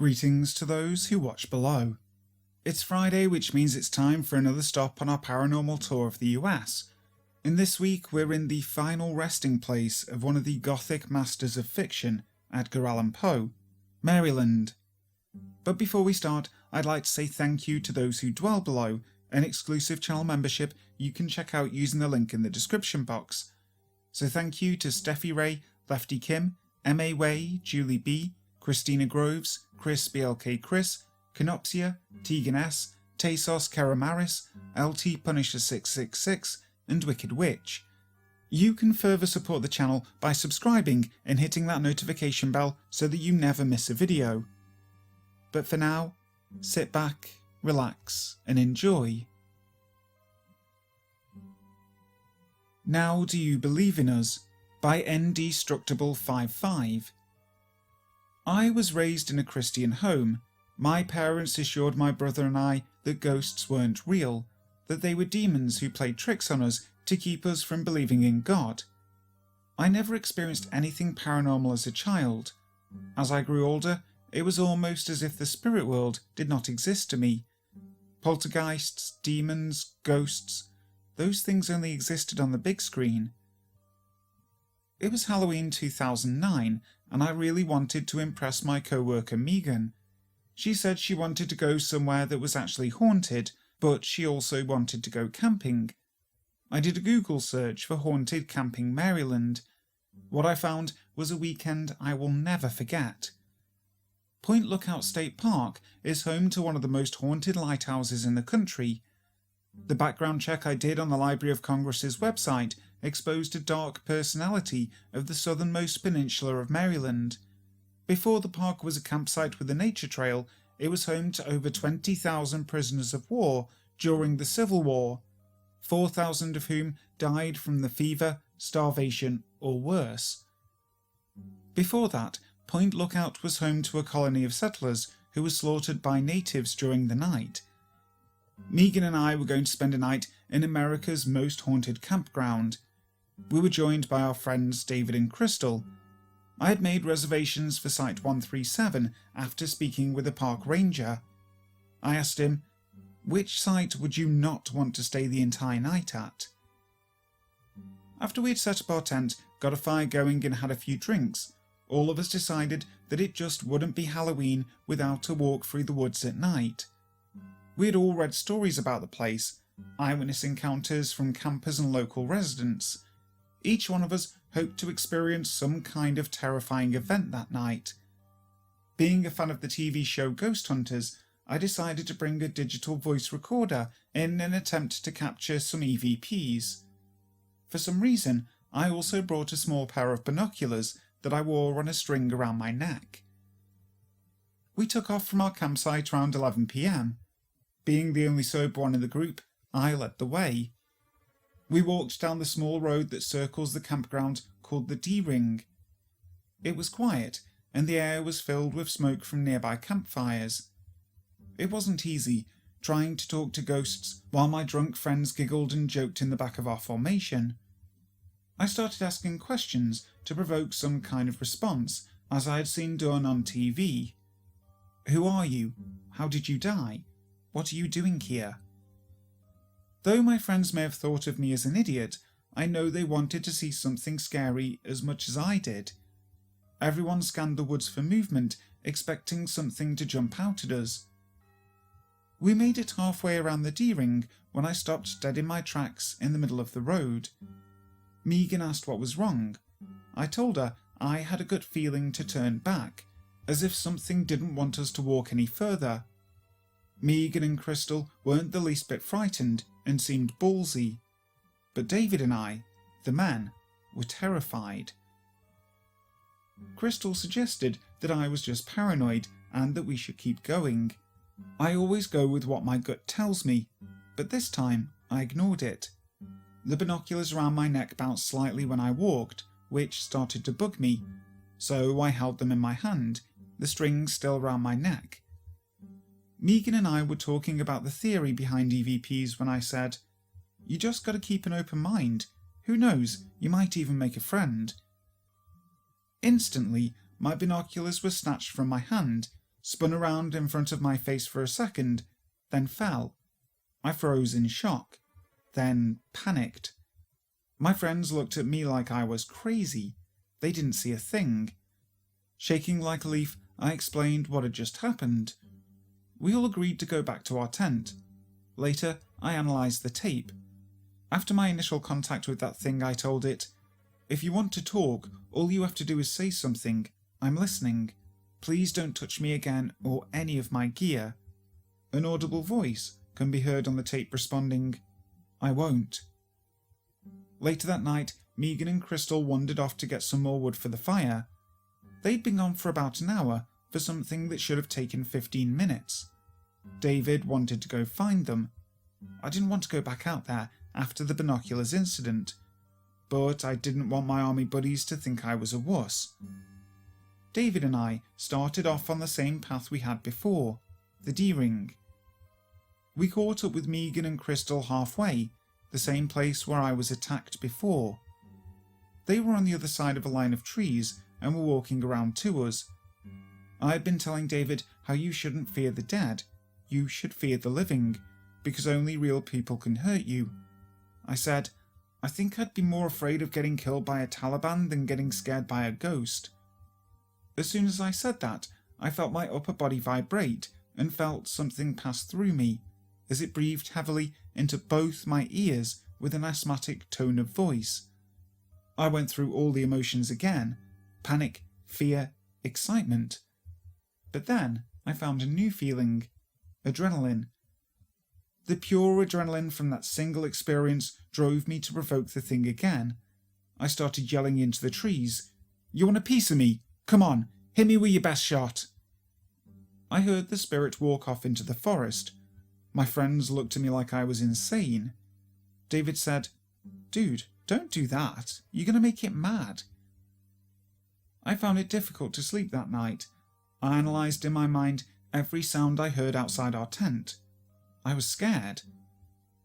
Greetings to those who watch below. It's Friday, which means it's time for another stop on our paranormal tour of the US. And this week we're in the final resting place of one of the Gothic masters of fiction, Edgar Allan Poe, Maryland. But before we start, I'd like to say thank you to those who dwell below, an exclusive channel membership you can check out using the link in the description box. So thank you to Steffi Ray, Lefty Kim, M.A. Way, Julie B, Christina Groves, Chris BLK Chris, Canopsia, Tegan S, Tasos Keramaris, LT Punisher 666, and Wicked Witch. You can further support the channel by subscribing and hitting that notification bell so that you never miss a video. But for now, sit back, relax, and enjoy. Now Do You Believe in Us? By Ndestructible55. I was raised in a Christian home. My parents assured my brother and I that ghosts weren't real, that they were demons who played tricks on us to keep us from believing in God. I never experienced anything paranormal as a child. As I grew older, it was almost as if the spirit world did not exist to me. Poltergeists, demons, ghosts, those things only existed on the big screen. It was Halloween 2009, and I really wanted to impress my co-worker Megan. She said she wanted to go somewhere that was actually haunted, but she also wanted to go camping. I did a Google search for Haunted Camping Maryland. What I found was a weekend I will never forget. Point Lookout State Park is home to one of the most haunted lighthouses in the country. The background check I did on the Library of Congress's website exposed a dark personality of the southernmost peninsula of Maryland. Before the park was a campsite with a nature trail, it was home to over 20,000 prisoners of war during the Civil War, 4,000 of whom died from the fever, starvation, or worse. Before that, Point Lookout was home to a colony of settlers who were slaughtered by natives during the night. Megan and I were going to spend a night in America's most haunted campground. We were joined by our friends David and Crystal. I had made reservations for Site 137 after speaking with a park ranger. I asked him, which site would you not want to stay the entire night at? After we had set up our tent, got a fire going and had a few drinks, all of us decided that it just wouldn't be Halloween without a walk through the woods at night. We had all read stories about the place, eyewitness encounters from campers and local residents. Each one of us hoped to experience some kind of terrifying event that night. Being a fan of the TV show Ghost Hunters, I decided to bring a digital voice recorder in an attempt to capture some EVPs. For some reason, I also brought a small pair of binoculars that I wore on a string around my neck. We took off from our campsite around 11 PM. Being the only sober one in the group, I led the way. We walked down the small road that circles the campground called the D-Ring. It was quiet, and the air was filled with smoke from nearby campfires. It wasn't easy, trying to talk to ghosts while my drunk friends giggled and joked in the back of our formation. I started asking questions to provoke some kind of response, as I had seen done on TV. Who are you? How did you die? What are you doing here? Though my friends may have thought of me as an idiot, I know they wanted to see something scary as much as I did. Everyone scanned the woods for movement, expecting something to jump out at us. We made it halfway around the D-Ring when I stopped dead in my tracks in the middle of the road. Megan asked what was wrong. I told her I had a gut feeling to turn back, as if something didn't want us to walk any further. Megan and Crystal weren't the least bit frightened and seemed ballsy, but David and I, the men, were terrified. Crystal suggested that I was just paranoid and that we should keep going. I always go with what my gut tells me, but this time I ignored it. The binoculars around my neck bounced slightly when I walked, which started to bug me, so I held them in my hand, the strings still around my neck. Megan and I were talking about the theory behind EVPs when I said, "You just gotta keep an open mind. Who knows, you might even make a friend." Instantly, my binoculars were snatched from my hand, spun around in front of my face for a second, then fell. I froze in shock, then panicked. My friends looked at me like I was crazy. They didn't see a thing. Shaking like a leaf, I explained what had just happened. We all agreed to go back to our tent. Later, I analysed the tape. After my initial contact with that thing, I told it, "If you want to talk, all you have to do is say something. I'm listening. Please don't touch me again or any of my gear." An audible voice can be heard on the tape responding, "I won't." Later that night, Megan and Crystal wandered off to get some more wood for the fire. They'd been gone for about an hour for something that should have taken 15 minutes. David wanted to go find them. I didn't want to go back out there after the binoculars incident, but I didn't want my army buddies to think I was a wuss. David and I started off on the same path we had before, the D-ring. We caught up with Megan and Crystal halfway, the same place where I was attacked before. They were on the other side of a line of trees and were walking around to us. I had been telling David how you shouldn't fear the dead, you should fear the living, because only real people can hurt you. I said, I think I'd be more afraid of getting killed by a Taliban than getting scared by a ghost. As soon as I said that, I felt my upper body vibrate and felt something pass through me, as it breathed heavily into both my ears with an asthmatic tone of voice. I went through all the emotions again, panic, fear, excitement. But then I found a new feeling, adrenaline. The pure adrenaline from that single experience drove me to provoke the thing again. I started yelling into the trees, "You want a piece of me? Come on, hit me with your best shot." I heard the spirit walk off into the forest. My friends looked at me like I was insane. David said, "Dude, don't do that. You're going to make it mad." I found it difficult to sleep that night. I analysed in my mind every sound I heard outside our tent. I was scared.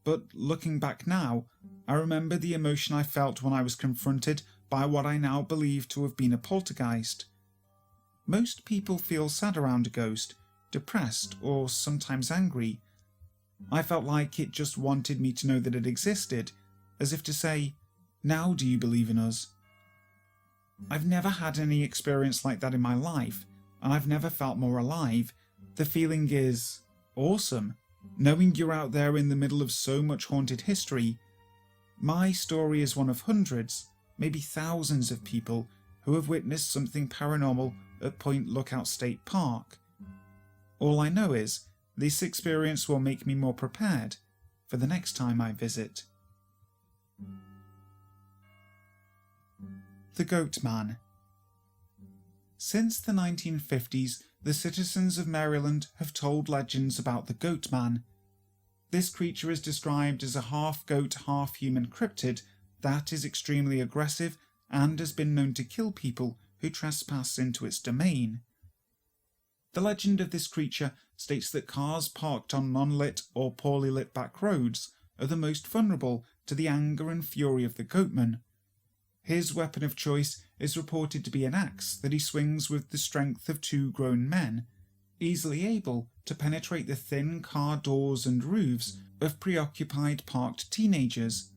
But looking back now, I remember the emotion I felt when I was confronted by what I now believe to have been a poltergeist. Most people feel sad around a ghost, depressed or sometimes angry. I felt like it just wanted me to know that it existed, as if to say, "Now do you believe in us?" I've never had any experience like that in my life, and I've never felt more alive. The feeling is awesome, knowing you're out there in the middle of so much haunted history. My story is one of hundreds, maybe thousands of people who have witnessed something paranormal at Point Lookout State Park. All I know is this experience will make me more prepared for the next time I visit. The Goatman. Since the 1950s, the citizens of Maryland have told legends about the Goatman. This creature is described as a half-goat, half-human cryptid that is extremely aggressive and has been known to kill people who trespass into its domain. The legend of this creature states that cars parked on non-lit or poorly lit back roads are the most vulnerable to the anger and fury of the Goatman. His weapon of choice is reported to be an axe that he swings with the strength of 2 grown men, easily able to penetrate the thin car doors and roofs of preoccupied parked teenagers.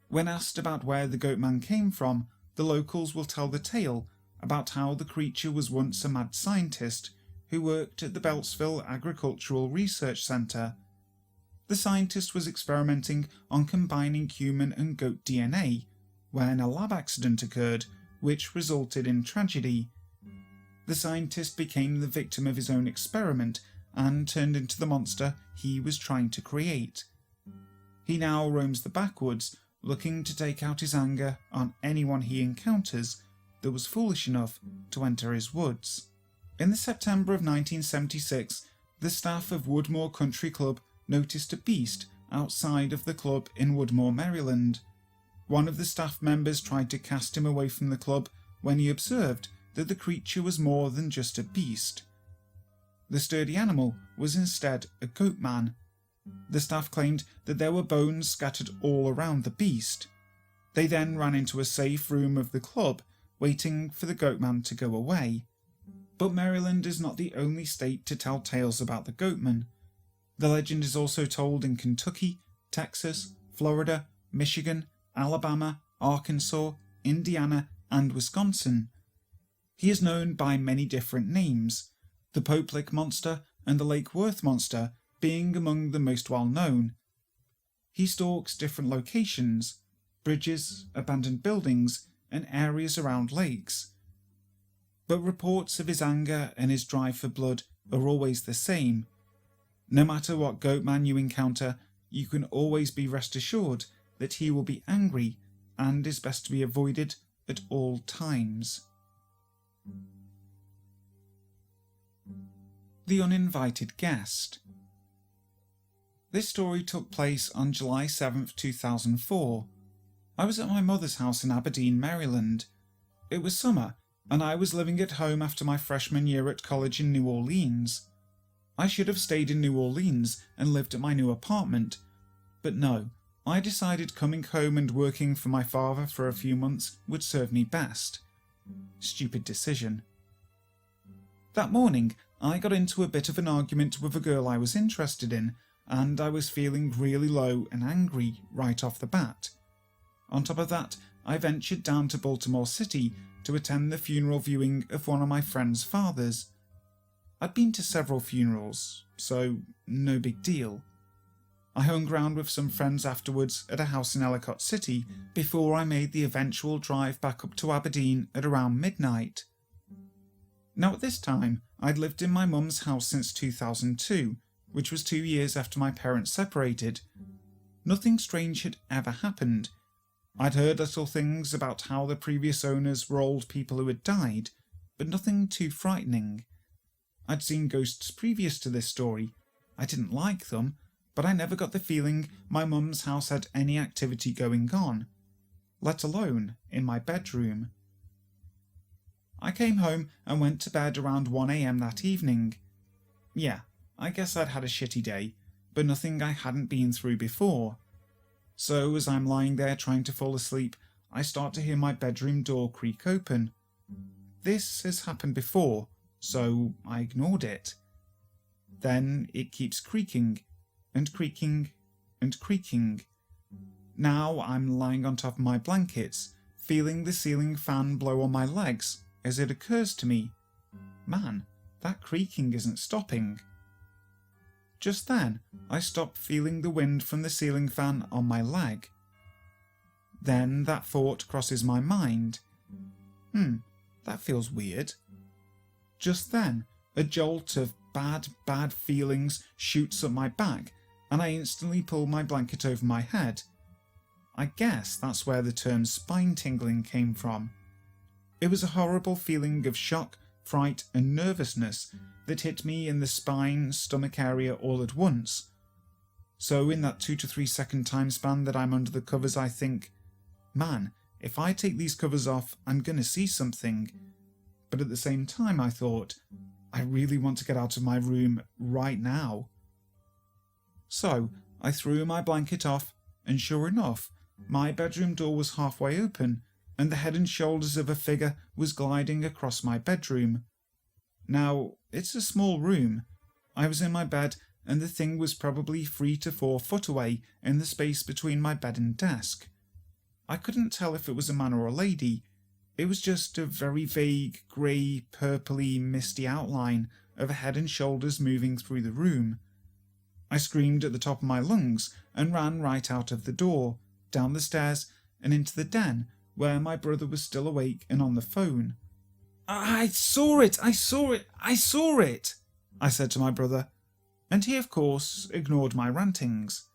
When asked about where the Goatman came from, the locals will tell the tale about how the creature was once a mad scientist who worked at the Beltsville Agricultural Research Center. The scientist was experimenting on combining human and goat DNA when a lab accident occurred, which resulted in tragedy. The scientist became the victim of his own experiment and turned into the monster he was trying to create. He now roams the backwoods, looking to take out his anger on anyone he encounters that was foolish enough to enter his woods. In the September of 1976, the staff of Woodmore Country Club noticed a beast outside of the club in Woodmore, Maryland. One of the staff members tried to cast him away from the club when he observed that the creature was more than just a beast. The sturdy animal was instead a goatman. The staff claimed that there were bones scattered all around the beast. They then ran into a safe room of the club, waiting for the goatman to go away. But Maryland is not the only state to tell tales about the Goatman. The legend is also told in Kentucky, Texas, Florida, Michigan, Alabama, Arkansas, Indiana, and Wisconsin. He is known by many different names, the Pope Lake Monster and the Lake Worth Monster being among the most well known. He stalks different locations, bridges, abandoned buildings, and areas around lakes. But reports of his anger and his drive for blood are always the same. No matter what Goatman you encounter, you can always be rest assured that he will be angry and is best to be avoided at all times. The Uninvited Guest. This story took place on July 7th, 2004. I was at my mother's house in Aberdeen, Maryland. It was summer, and I was living at home after my freshman year at college in New Orleans. I should have stayed in New Orleans and lived at my new apartment, but no, I decided coming home and working for my father for a few months would serve me best. Stupid decision. That morning, I got into a bit of an argument with a girl I was interested in, and I was feeling really low and angry right off the bat. On top of that, I ventured down to Baltimore City to attend the funeral viewing of one of my friend's fathers. I'd been to several funerals, so no big deal. I hung around with some friends afterwards at a house in Ellicott City before I made the eventual drive back up to Aberdeen at around midnight. Now at this time, I'd lived in my mum's house since 2002, which was 2 years after my parents separated. Nothing strange had ever happened. I'd heard little things about how the previous owners were old people who had died, but nothing too frightening. I'd seen ghosts previous to this story. I didn't like them, but I never got the feeling my mum's house had any activity going on, let alone in my bedroom. I came home and went to bed around 1 a.m. that evening. Yeah, I guess I'd had a shitty day, but nothing I hadn't been through before. So as I'm lying there trying to fall asleep, I start to hear my bedroom door creak open. This has happened before, so I ignored it. Then it keeps creaking, and creaking, and creaking. Now I'm lying on top of my blankets, feeling the ceiling fan blow on my legs as it occurs to me, man, that creaking isn't stopping. Just then, I stop feeling the wind from the ceiling fan on my leg. Then that thought crosses my mind. That feels weird. Just then, a jolt of bad feelings shoots up my back, and I instantly pull my blanket over my head. I guess that's where the term spine tingling came from. It was a horrible feeling of shock, fright, and nervousness that hit me in the spine, stomach area all at once. So in that 2 to 3 second time span that I'm under the covers, I think, man, if I take these covers off, I'm gonna see something. But at the same time, I thought, I really want to get out of my room right now. So I threw my blanket off, and sure enough, my bedroom door was halfway open, and the head and shoulders of a figure was gliding across my bedroom. Now, it's a small room. I was in my bed, and the thing was probably 3 to 4 foot away in the space between my bed and desk. I couldn't tell if it was a man or a lady. It was just a very vague, grey, purpley, misty outline of a head and shoulders moving through the room. I screamed at the top of my lungs and ran right out of the door, down the stairs, and into the den, where my brother was still awake and on the phone. I saw it! I saw it! I saw it! I said to my brother, and he of course ignored my rantings.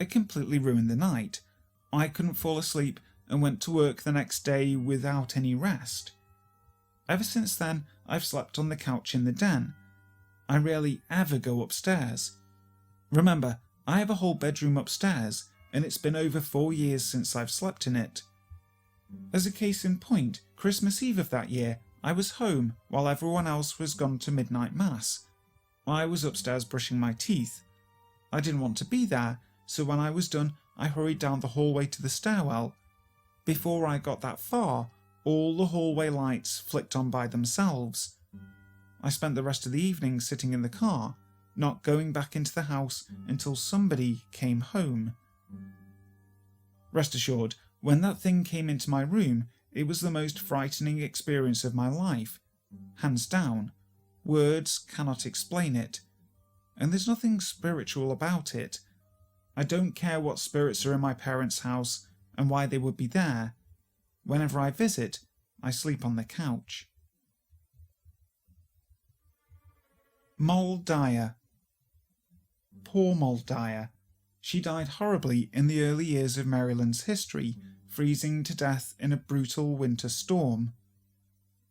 It completely ruined the night. I couldn't fall asleep and went to work the next day without any rest. Ever since then, I've slept on the couch in the den. I rarely ever go upstairs. Remember, I have a whole bedroom upstairs, and it's been over 4 years since I've slept in it. As a case in point, Christmas Eve of that year, I was home while everyone else was gone to midnight mass. I was upstairs brushing my teeth. I didn't want to be there, so when I was done, I hurried down the hallway to the stairwell. Before I got that far, all the hallway lights flicked on by themselves. I spent the rest of the evening sitting in the car, not going back into the house until somebody came home. Rest assured, when that thing came into my room, it was the most frightening experience of my life. Hands down. Words cannot explain it. And there's nothing spiritual about it. I don't care what spirits are in my parents' house and why they would be there. Whenever I visit, I sleep on the couch. Moll Dyer. Poor Moll Dyer. She died horribly in the early years of Maryland's history, freezing to death in a brutal winter storm.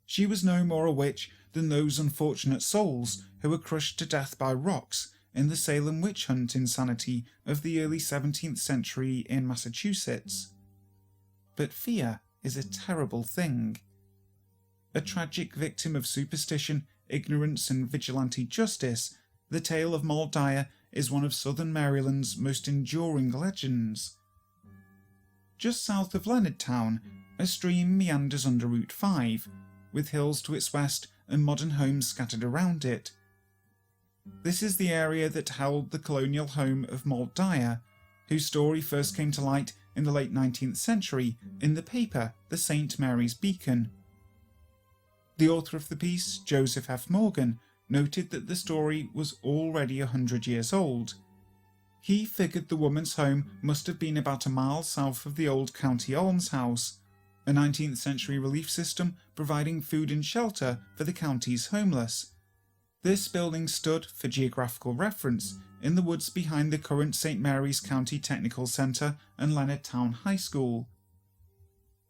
She was no more a witch than those unfortunate souls who were crushed to death by rocks in the Salem witch hunt insanity of the early 17th century in Massachusetts. But fear is a terrible thing. A tragic victim of superstition, ignorance and vigilante justice, the tale of Moll Dyer is one of southern Maryland's most enduring legends. Just south of Leonardtown, a stream meanders under Route 5, with hills to its west and modern homes scattered around it. This is the area that held the colonial home of Moll Dyer, whose story first came to light in the late 19th century in the paper The St. Mary's Beacon. The author of the piece, Joseph F. Morgan, noted that the story was already 100 years old. He figured the woman's home must have been about a mile south of the old county almshouse, a 19th century relief system providing food and shelter for the county's homeless. This building stood, for geographical reference, in the woods behind the current St. Mary's County Technical Center and Leonardtown High School.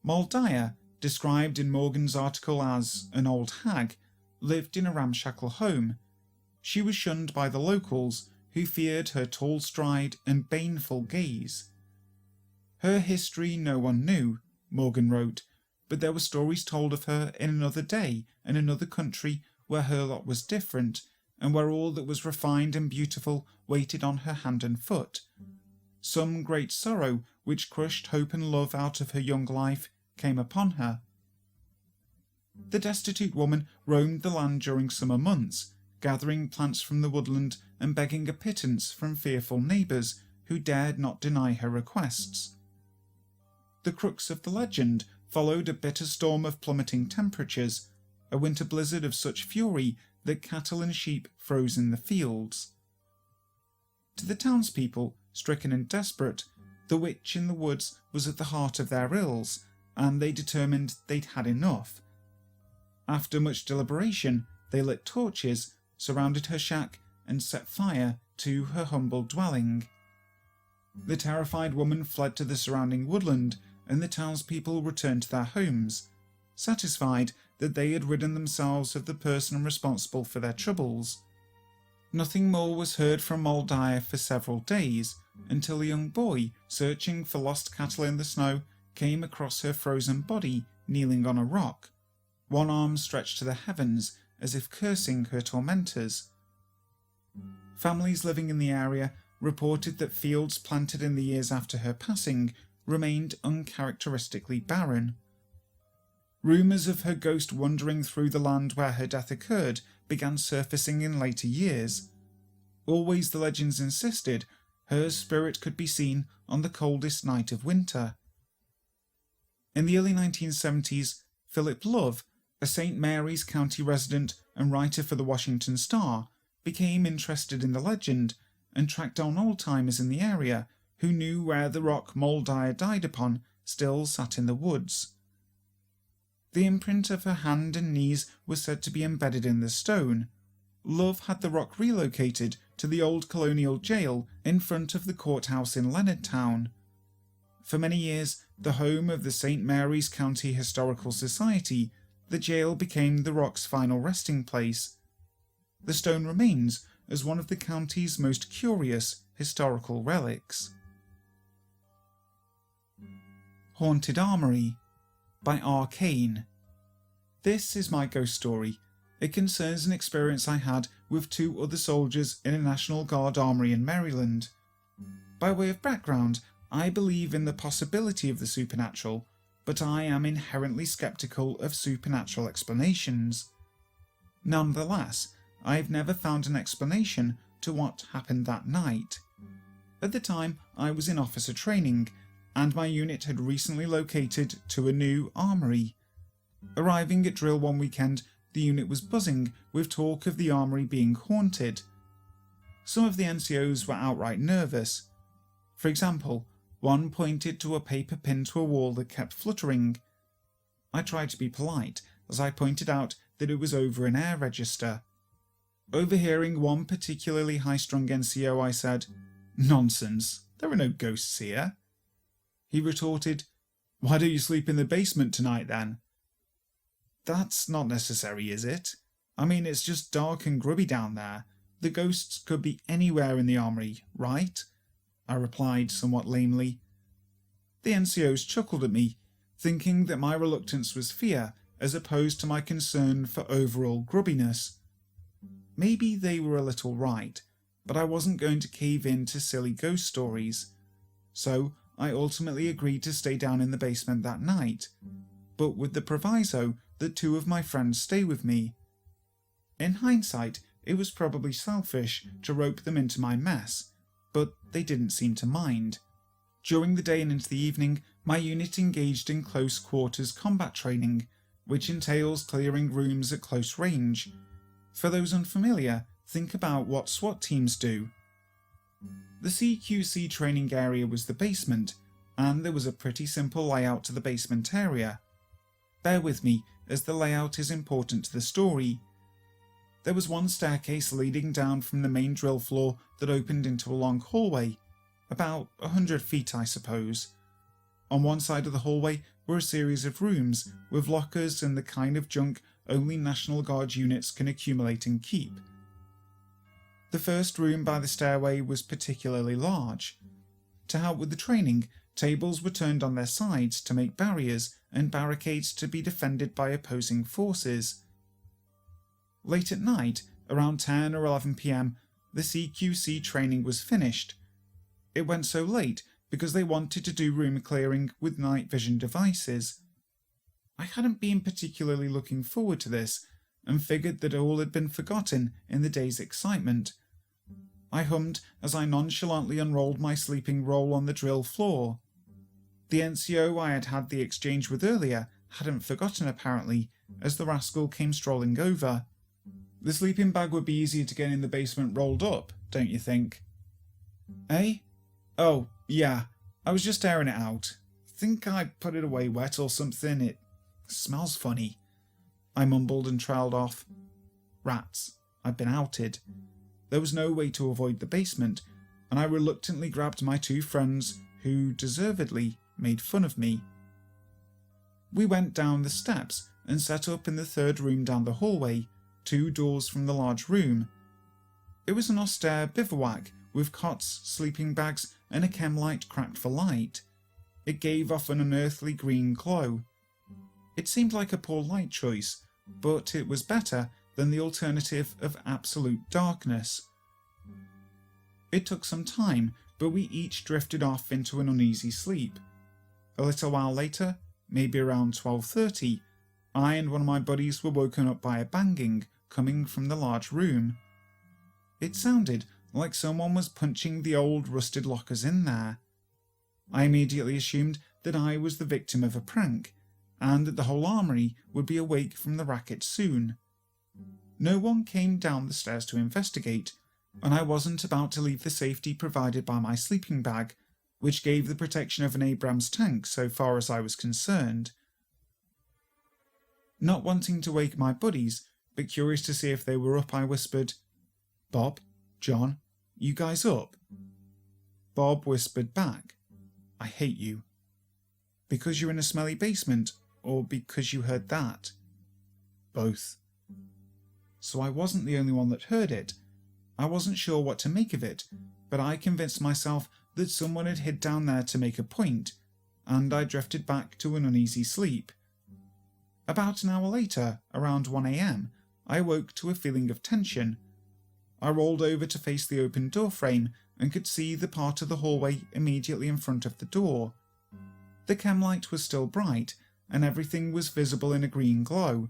Moll Dyer, described in Morgan's article as an old hag, lived in a ramshackle home. She was shunned by the locals, who feared her tall stride and baneful gaze. Her history no one knew, Morgan wrote, but there were stories told of her in another day and another country where her lot was different, and where all that was refined and beautiful waited on her hand and foot. Some great sorrow, which crushed hope and love out of her young life, came upon her. The destitute woman roamed the land during summer months, gathering plants from the woodland and begging a pittance from fearful neighbours who dared not deny her requests. The crux of the legend followed a bitter storm of plummeting temperatures, a winter blizzard of such fury that cattle and sheep froze in the fields. To the townspeople, stricken and desperate, the witch in the woods was at the heart of their ills, and they determined they'd had enough. After much deliberation, they lit torches, surrounded her shack, and set fire to her humble dwelling. The terrified woman fled to the surrounding woodland, and the townspeople returned to their homes, satisfied that they had ridden themselves of the person responsible for their troubles. Nothing more was heard from Moll Dyer for several days, until a young boy, searching for lost cattle in the snow, came across her frozen body kneeling on a rock, one arm stretched to the heavens as if cursing her tormentors. Families living in the area reported that fields planted in the years after her passing remained uncharacteristically barren. Rumours of her ghost wandering through the land where her death occurred began surfacing in later years. Always, the legends insisted, her spirit could be seen on the coldest night of winter. In the early 1970s, Philip Love, a St. Mary's County resident and writer for the Washington Star, became interested in the legend and tracked down old-timers in the area who knew where the rock Moll Dyer died upon still sat in the woods. The imprint of her hand and knees was said to be embedded in the stone. Love had the rock relocated to the old colonial jail in front of the courthouse in Leonardtown. For many years, the home of the St. Mary's County Historical Society, the jail became the rock's final resting place. The stone remains as one of the county's most curious historical relics. Haunted Armory by R. Kane. This is my ghost story. It concerns an experience I had with two other soldiers in a National Guard armory in Maryland. By way of background, I believe in the possibility of the supernatural, but I am inherently skeptical of supernatural explanations. Nonetheless, I've never found an explanation to what happened that night. At the time, I was in officer training, and my unit had recently located to a new armory. Arriving at drill one weekend, the unit was buzzing with talk of the armory being haunted. Some of the NCOs were outright nervous. For example, one pointed to a paper pinned to a wall that kept fluttering. I tried to be polite as I pointed out that it was over an air register. Overhearing one particularly high-strung NCO, I said, "Nonsense, there are no ghosts here." He retorted, "Why don't you sleep in the basement tonight then?" "That's not necessary, is it? I mean, it's just dark and grubby down there. The ghosts could be anywhere in the armory, right?" I replied somewhat lamely. The NCOs chuckled at me, thinking that my reluctance was fear as opposed to my concern for overall grubbiness. Maybe they were a little right, but I wasn't going to cave in to silly ghost stories. So I ultimately agreed to stay down in the basement that night, but with the proviso that two of my friends stay with me. In hindsight, it was probably selfish to rope them into my mess, but they didn't seem to mind. During the day and into the evening, my unit engaged in close quarters combat training, which entails clearing rooms at close range. For those unfamiliar, think about what SWAT teams do. The CQC training area was the basement, and there was a pretty simple layout to the basement area. Bear with me, as the layout is important to the story. There was one staircase leading down from the main drill floor that opened into a long hallway, about 100 feet I suppose. On one side of the hallway were a series of rooms with lockers and the kind of junk only National Guard units can accumulate and keep. The first room by the stairway was particularly large. To help with the training, tables were turned on their sides to make barriers and barricades to be defended by opposing forces. Late at night, around 10 or 11 p.m, the CQC training was finished. It went so late because they wanted to do room clearing with night vision devices. I hadn't been particularly looking forward to this, and figured that all had been forgotten in the day's excitement. I hummed as I nonchalantly unrolled my sleeping roll on the drill floor. The NCO I had had the exchange with earlier hadn't forgotten apparently, as the rascal came strolling over. "The sleeping bag would be easier to get in the basement rolled up, don't you think?" "Eh? Oh, yeah, I was just airing it out. Think I put it away wet or something. It smells funny," I mumbled and trailed off. Rats. I'd been outed. There was no way to avoid the basement, and I reluctantly grabbed my two friends, who deservedly made fun of me. We went down the steps and set up in the third room down the hallway, 2 doors from the large room. It was an austere bivouac with cots, sleeping bags, and a chem light cracked for light. It gave off an unearthly green glow. It seemed like a poor light choice, but it was better than the alternative of absolute darkness. It took some time, but we each drifted off into an uneasy sleep. A little while later, maybe around 12:30, I and one of my buddies were woken up by a banging coming from the large room. It sounded like someone was punching the old rusted lockers in there. I immediately assumed that I was the victim of a prank, and that the whole armory would be awake from the racket soon. No one came down the stairs to investigate, and I wasn't about to leave the safety provided by my sleeping bag, which gave the protection of an Abrams tank so far as I was concerned. Not wanting to wake my buddies, but curious to see if they were up, I whispered, "Bob, John, you guys up?" Bob whispered back, "I hate you." "Because you're in a smelly basement, or because you heard that?" "Both." So I wasn't the only one that heard it. I wasn't sure what to make of it, but I convinced myself that someone had hid down there to make a point, and I drifted back to an uneasy sleep. About an hour later, around 1 a.m, I awoke to a feeling of tension. I rolled over to face the open door frame and could see the part of the hallway immediately in front of the door. The chem light was still bright, and everything was visible in a green glow.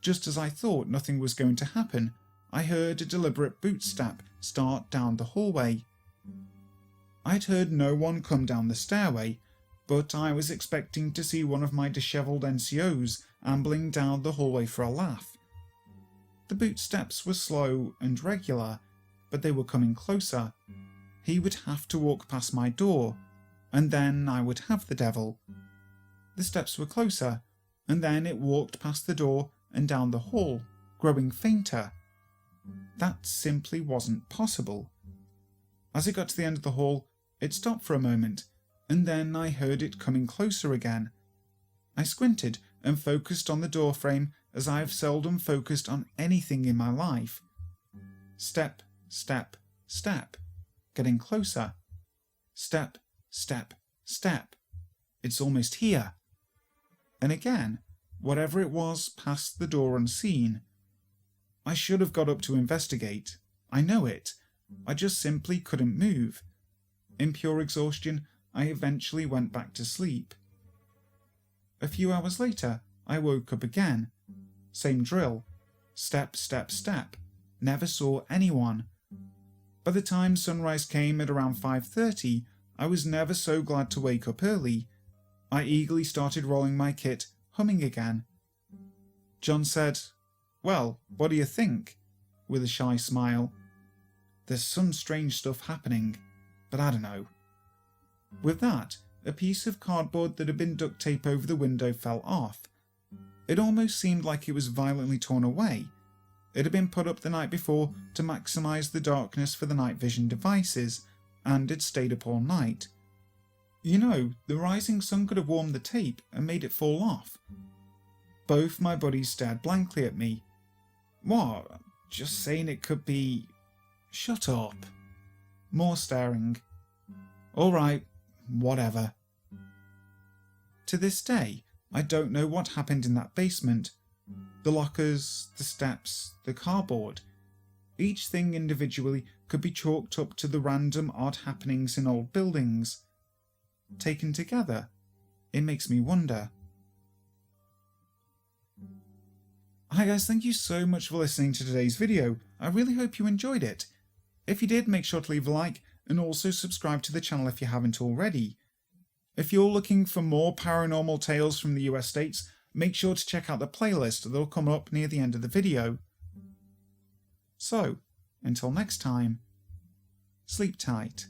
Just as I thought nothing was going to happen, I heard a deliberate boot step start down the hallway. I'd heard no one come down the stairway, but I was expecting to see one of my dishevelled NCOs ambling down the hallway for a laugh. The boot steps were slow and regular, but they were coming closer. He would have to walk past my door, and then I would have the devil. The steps were closer, and then it walked past the door and down the hall, growing fainter. That simply wasn't possible. As it got to the end of the hall, it stopped for a moment, and then I heard it coming closer again. I squinted and focused on the doorframe as I have seldom focused on anything in my life. Step, step, step, getting closer. Step, step, step. It's almost here. And again, whatever it was passed the door unseen. I should have got up to investigate. I know it. I just simply couldn't move. In pure exhaustion, I eventually went back to sleep. A few hours later, I woke up again. Same drill. Step, step, step. Never saw anyone. By the time sunrise came at around 5:30, I was never so glad to wake up early. I eagerly started rolling my kit, humming again. John said, "Well, what do you think?" with a shy smile. "There's some strange stuff happening, but I don't know." With that, a piece of cardboard that had been duct tape over the window fell off. It almost seemed like it was violently torn away. It had been put up the night before to maximise the darkness for the night vision devices, and it stayed up all night. You know, the rising sun could have warmed the tape and made it fall off. Both my buddies stared blankly at me. "What? Just saying it could be..." "Shut up." More staring. "All right, whatever." To this day, I don't know what happened in that basement. The lockers, the steps, the cardboard. Each thing individually could be chalked up to the random odd happenings in old buildings. Taken together, it makes me wonder. Hi guys, thank you so much for listening to today's video. I really hope you enjoyed it. If you did, make sure to leave a like and also subscribe to the channel if you haven't already. If you're looking for more paranormal tales from the US states, make sure to check out the playlist that'll come up near the end of the video. So, until next time, sleep tight.